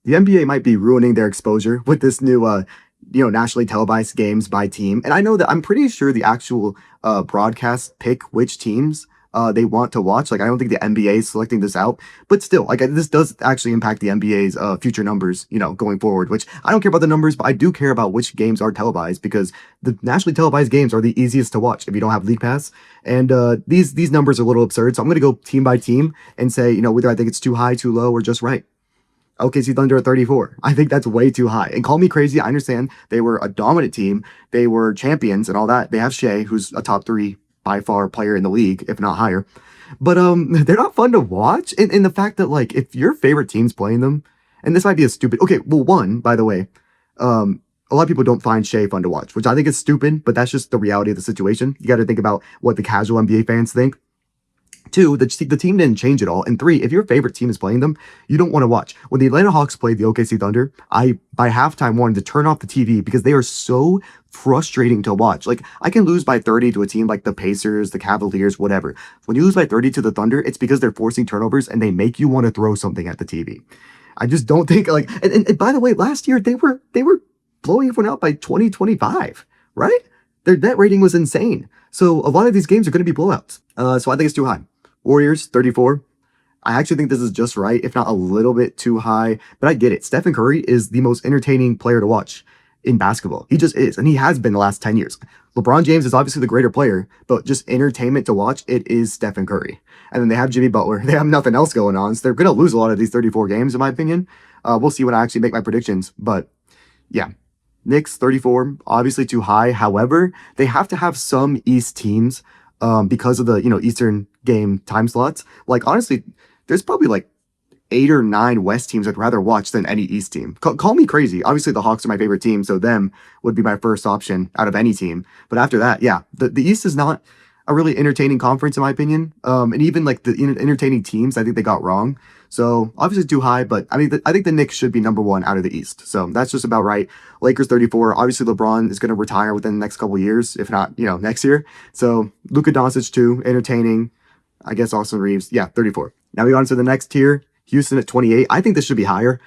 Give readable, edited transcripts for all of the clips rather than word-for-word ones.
the NBA might be ruining their exposure with this new, nationally televised games by team. And I know that I'm pretty sure the actual broadcast pick which teams they want to watch. Like, I don't think the NBA is selecting this out, but still, like, this does actually impact the NBA's future numbers, going forward. Which I don't care about the numbers, but I do care about which games are televised because the nationally televised games are the easiest to watch if you don't have League Pass. And these numbers are a little absurd, so I'm gonna go team by team and say, whether I think it's too high, too low, or just right. OKC Thunder at 34. I think that's way too high. And call me crazy. I understand they were a dominant team. They were champions and all that. They have Shea, who's a top three by far player in the league, if not higher. But they're not fun to watch. And the fact that like if your favorite team's playing them, and this might be a stupid. Okay, well, one by the way, a lot of people don't find Shea fun to watch, which I think is stupid. But that's just the reality of the situation. You got to think about what the casual NBA fans think. Two, the team didn't change at all. And three, if your favorite team is playing them, you don't want to watch. When the Atlanta Hawks played the OKC Thunder, I, by halftime, wanted to turn off the TV because they are so frustrating to watch. Like, I can lose by 30 to a team like the Pacers, the Cavaliers, whatever. When you lose by 30 to the Thunder, it's because they're forcing turnovers and they make you want to throw something at the TV. I just don't think, like, and by the way, last year, they were blowing everyone out by 20, 25, right? Their net rating was insane. So a lot of these games are going to be blowouts. So I think it's too high. Warriors, 34. I actually think this is just right, if not a little bit too high, but I get it. Stephen Curry is the most entertaining player to watch in basketball. He just is, and he has been the last 10 years. LeBron James is obviously the greater player, but just entertainment to watch, it is Stephen Curry. And then they have Jimmy Butler. They have nothing else going on, so they're going to lose a lot of these 34 games, in my opinion. We'll see when I actually make my predictions, but yeah. Knicks, 34, obviously too high. However, they have to have some East teams because of the, Eastern game time slots. Like, honestly, there's probably like 8 or 9 West teams I'd rather watch than any East team. Call me crazy. Obviously, the Hawks are my favorite team, so them would be my first option out of any team. But after that, yeah, the East is not a really entertaining conference, in my opinion. And even like the entertaining teams, I think they got wrong. So obviously too high, but I mean, I think the Knicks should be number one out of the East. So that's just about right. Lakers 34. Obviously, LeBron is going to retire within the next couple of years, if not, next year. So Luka Doncic too, entertaining. I guess Austin Reeves, yeah, 34. Now we go on to the next tier. Houston at 28. I think this should be higher.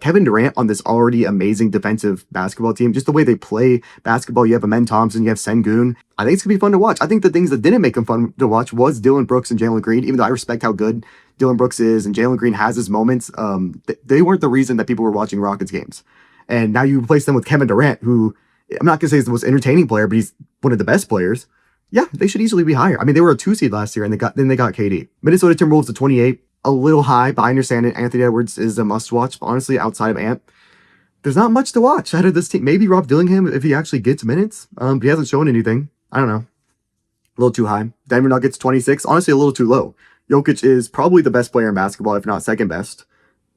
Kevin Durant on this already amazing defensive basketball team. Just the way they play basketball. You have Amen Thompson, you have Sengun. I think it's going to be fun to watch. I think the things that didn't make him fun to watch was Dylan Brooks and Jalen Green, even though I respect how good Dylan Brooks is and Jalen Green has his moments. They weren't the reason that people were watching Rockets games. And now you replace them with Kevin Durant, who I'm not going to say is the most entertaining player, but he's one of the best players. Yeah, they should easily be higher. I mean, they were a 2 seed last year, and they got KD. Minnesota Timberwolves at 28. A little high, but I understand it. Anthony Edwards is a must-watch. Honestly, outside of Ant, there's not much to watch out of this team. Maybe Rob Dillingham if he actually gets minutes. But he hasn't shown anything. I don't know. A little too high. Denver Nuggets 26. Honestly, a little too low. Jokic is probably the best player in basketball, if not second best.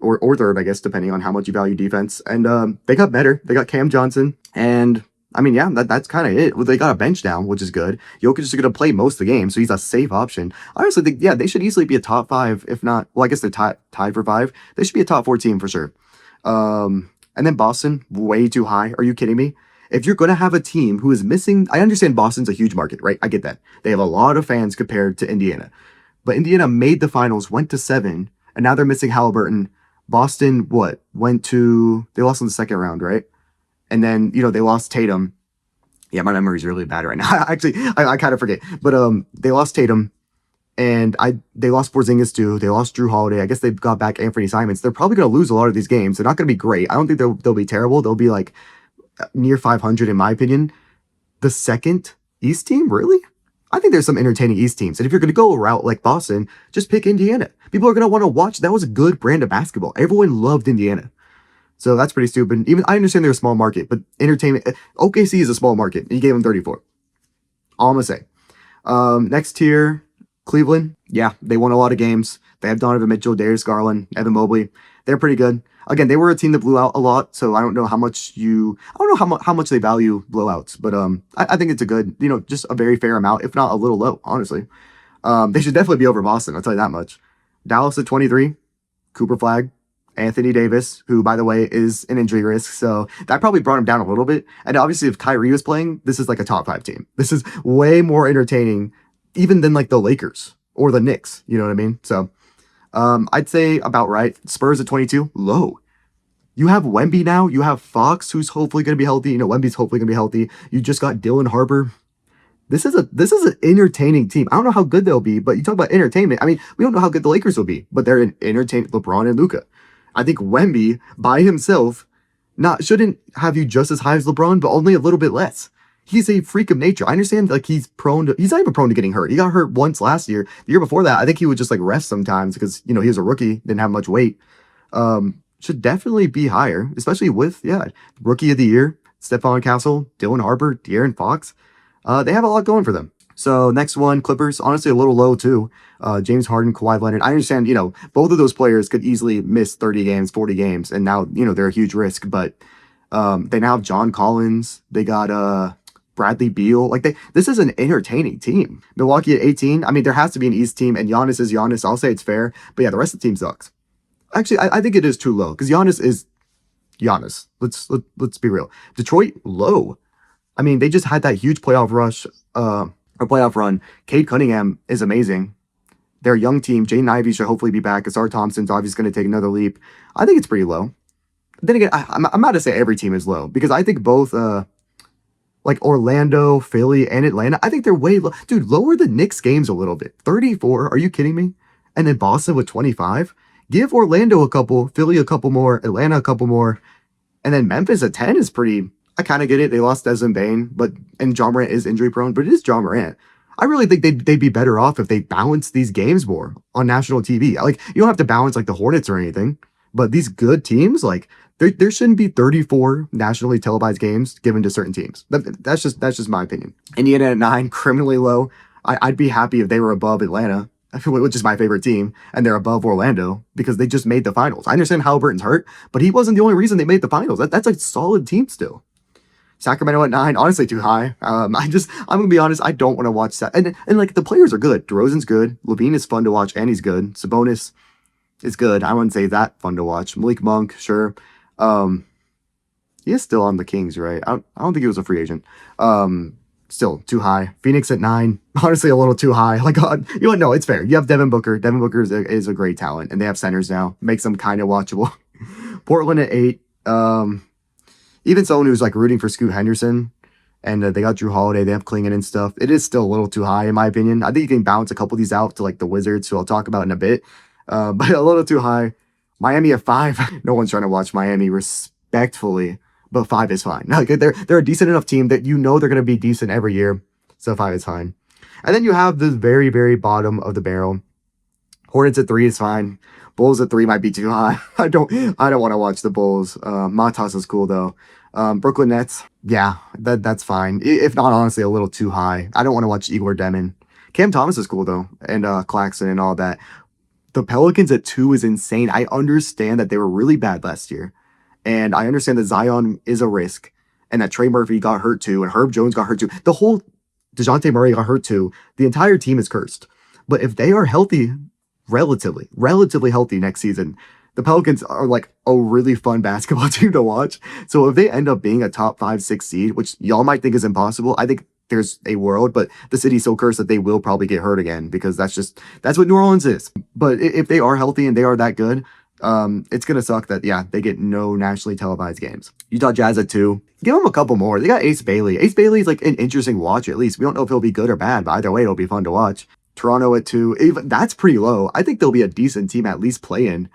Or third, I guess, depending on how much you value defense. And they got better. They got Cam Johnson. And I mean, yeah, that's kind of it. Well, they got a bench down, which is good. Jokic is going to play most of the game, so he's a safe option. Honestly, they should easily be a top 5, if not, well, I guess they're tied for 5. They should be a top 4 team for sure. And then Boston, way too high. Are you kidding me? If you're going to have a team who is missing, I understand Boston's a huge market, right? I get that. They have a lot of fans compared to Indiana. But Indiana made the finals, went to 7, and now they're missing Halliburton. Boston, they lost in the second round, right? And then, they lost Tatum. Yeah, my memory's really bad right now. Actually, I kind of forget. But they lost Tatum, and they lost Porzingis too. They lost Drew Holiday. I guess they've got back Anthony Simons. They're probably going to lose a lot of these games. They're not going to be great. I don't think they'll be terrible. They'll be like near 500 in my opinion. The second East team, really? I think there's some entertaining East teams. And if you're going to go a route like Boston, just pick Indiana. People are going to want to watch. That was a good brand of basketball. Everyone loved Indiana. So that's pretty stupid. Even I understand they're a small market, but entertainment. OKC is a small market. And you gave them 34. All I'm gonna say. Next tier, Cleveland. Yeah, they won a lot of games. They have Donovan Mitchell, Darius Garland, Evan Mobley. They're pretty good. Again, they were a team that blew out a lot, so I don't know how much how much they value blowouts, but I think it's a good, just a very fair amount, if not a little low, honestly. They should definitely be over Boston. I'll tell you that much. Dallas at 23. Cooper Flag. Anthony Davis, who, by the way, is an injury risk. So that probably brought him down a little bit. And obviously, if Kyrie was playing, this is like a top 5 team. This is way more entertaining, even than like the Lakers or the Knicks. You know what I mean? So I'd say about right. Spurs at 22, low. You have Wemby now. You have Fox, who's hopefully going to be healthy. You know, Wemby's hopefully going to be healthy. You just got Dylan Harper. This is an entertaining team. I don't know how good they'll be, but you talk about entertainment. I mean, we don't know how good the Lakers will be, but they're an entertaining LeBron and Luca. I think Wemby by himself not shouldn't have you just as high as LeBron, but only a little bit less. He's a freak of nature. I understand like he's not even prone to getting hurt. He got hurt once last year. The year before that, I think he would just like rest sometimes because you know he was a rookie, didn't have much weight. Should definitely be higher, especially with rookie of the year, Stephon Castle, Dylan Harper, De'Aaron Fox. They have a lot going for them. So next one, Clippers, honestly a little low too. James Harden, Kawhi Leonard. I understand, you know, both of those players could easily miss 30 games, 40 games, and now, you know, they're a huge risk. But they now have John Collins. They got Bradley Beal. This is an entertaining team. Milwaukee at 18. I mean, there has to be an East team, and Giannis is Giannis. I'll say it's fair. But yeah, the rest of the team sucks. Actually, I think it is too low because Giannis is Giannis. Let's be real. Detroit low. I mean, they just had that huge playoff rush, or playoff run. Cade Cunningham is amazing. They're a young team. Jaden Ivey should hopefully be back. Asar Thompson's obviously going to take another leap. I think it's pretty low. Then again, I'm not to say every team is low because I think both, like Orlando, Philly, and Atlanta, I think they're way low. Dude, lower the Knicks games a little bit. 34, are you kidding me? And then Boston with 25? Give Orlando a couple, Philly a couple more, Atlanta a couple more, and then Memphis at 10 is pretty. I kind of get it. They lost Desmond Bane, and John Morant is injury prone, but it is John Morant. I really think they'd be better off if they balance these games more on national TV. Like you don't have to balance like the Hornets or anything, but these good teams, like there shouldn't be 34 nationally televised games given to certain teams. That's just my opinion. Indiana at 9, criminally low. I'd be happy if they were above Atlanta, which is my favorite team, and they're above Orlando because they just made the finals. I understand Halliburton's hurt, but he wasn't the only reason they made the finals. That's a solid team still. Sacramento at 9, honestly too high. I'm gonna be honest, I don't want to watch that. And like the players are good. DeRozan's good. Levine is fun to watch, and he's good. Sabonis is good. I wouldn't say that fun to watch. Malik Monk, sure. He is still on the Kings, right? I don't think he was a free agent. Still too high. Phoenix at 9, honestly a little too high. Like, you know what? No, it's fair. You have Devin Booker. Devin Booker is a great talent, and they have centers now. Makes them kind of watchable. Portland at 8. Even someone who's like rooting for Scoot Henderson, and they got Drew Holiday, they have Klingon and stuff. It is still a little too high in my opinion. I think you can bounce a couple of these out to like the Wizards, who I'll talk about in a bit, but a little too high. Miami at 5. No one's trying to watch Miami respectfully, but 5 is fine. Like they're a decent enough team that you know they're going to be decent every year, so 5 is fine. And then you have the very, very bottom of the barrel. Hornets at 3 is fine. Bulls at 3 might be too high. I don't want to watch the Bulls. Matas is cool though. Brooklyn Nets, yeah, that's fine. If not, honestly, a little too high. I don't want to watch Igor Demon. Cam Thomas is cool though, and Claxton and all that. The Pelicans at 2 is insane. I understand that they were really bad last year, and I understand that Zion is a risk, and that Trey Murphy got hurt too, and Herb Jones got hurt too. The whole DeJounte Murray got hurt too. The entire team is cursed. But if they are healthy, relatively healthy next season, the Pelicans are like a really fun basketball team to watch. So if they end up being a top 5, 6 seed, which y'all might think is impossible, I think there's a world, but the city's so cursed that they will probably get hurt again because that's what New Orleans is. But if they are healthy and they are that good, it's going to suck that, yeah, they get no nationally televised games. Utah Jazz at 2. Give them a couple more. They got Ace Bailey. Ace Bailey's like an interesting watch at least. We don't know if he'll be good or bad, but either way, it'll be fun to watch. Toronto at 2. Even that's pretty low. I think they'll be a decent team at least playing.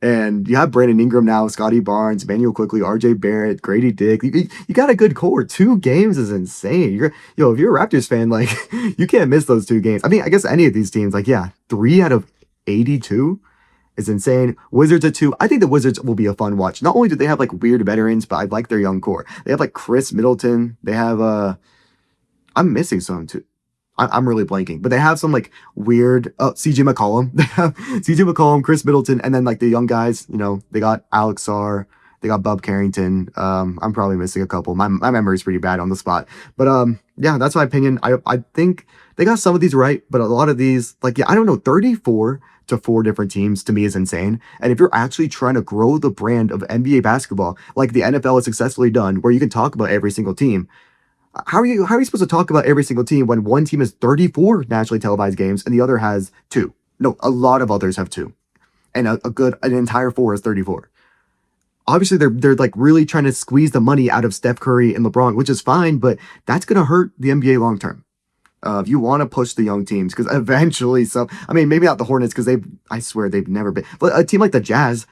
And you have Brandon Ingram now, Scotty Barnes, Emmanuel Quickly, RJ Barrett, Grady Dick. You got a good core. 2 games is insane. If you're a Raptors fan, like you can't miss those 2 games. I mean, I guess any of these teams, like, yeah, 3 out of 82 is insane. Wizards at 2. I think the Wizards will be a fun watch. Not only do they have like weird veterans, but I like their young core. They have like Chris Middleton. They have I'm missing some too. I'm really blanking, but they have some like weird CJ McCollum. They have CJ McCollum, Chris Middleton, and then like the young guys, they got Alex Sarr, they got Bub Carrington. I'm probably missing a couple. My memory's pretty bad on the spot. But yeah, that's my opinion. I think they got some of these right, but a lot of these, like, yeah, I don't know, 34 to 4 different teams to me is insane. And if you're actually trying to grow the brand of NBA basketball, like the NFL has successfully done, where you can talk about every single team, how are you supposed to talk about every single team when one team has 34 nationally televised games and the other has 2? No, a lot of others have 2. And an entire 4 is 34. obviously they're like really trying to squeeze the money out of Steph Curry and LeBron, which is fine, but that's gonna hurt the NBA long term. If you want to push the young teams, because eventually some, I mean, maybe not the Hornets, because I swear they've never been, but a team like the Jazz,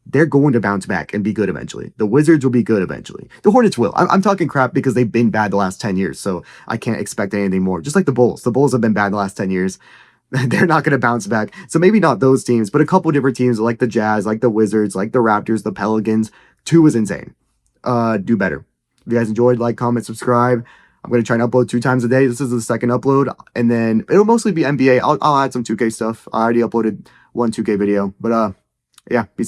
they're going to bounce back and be good eventually. The Wizards will be good eventually. The Hornets will. I'm talking crap because they've been bad the last 10 years, so I can't expect anything more. Just like the Bulls. The Bulls have been bad the last 10 years. They're not going to bounce back. So maybe not those teams, but a couple different teams like the Jazz, like the Wizards, like the Raptors, the Pelicans. Two is insane. Do better. If you guys enjoyed, like, comment, subscribe. I'm going to try and upload 2 times a day. This is the second upload, and then it'll mostly be NBA. I'll add some 2K stuff. I already uploaded one 2K video, but yeah, peace.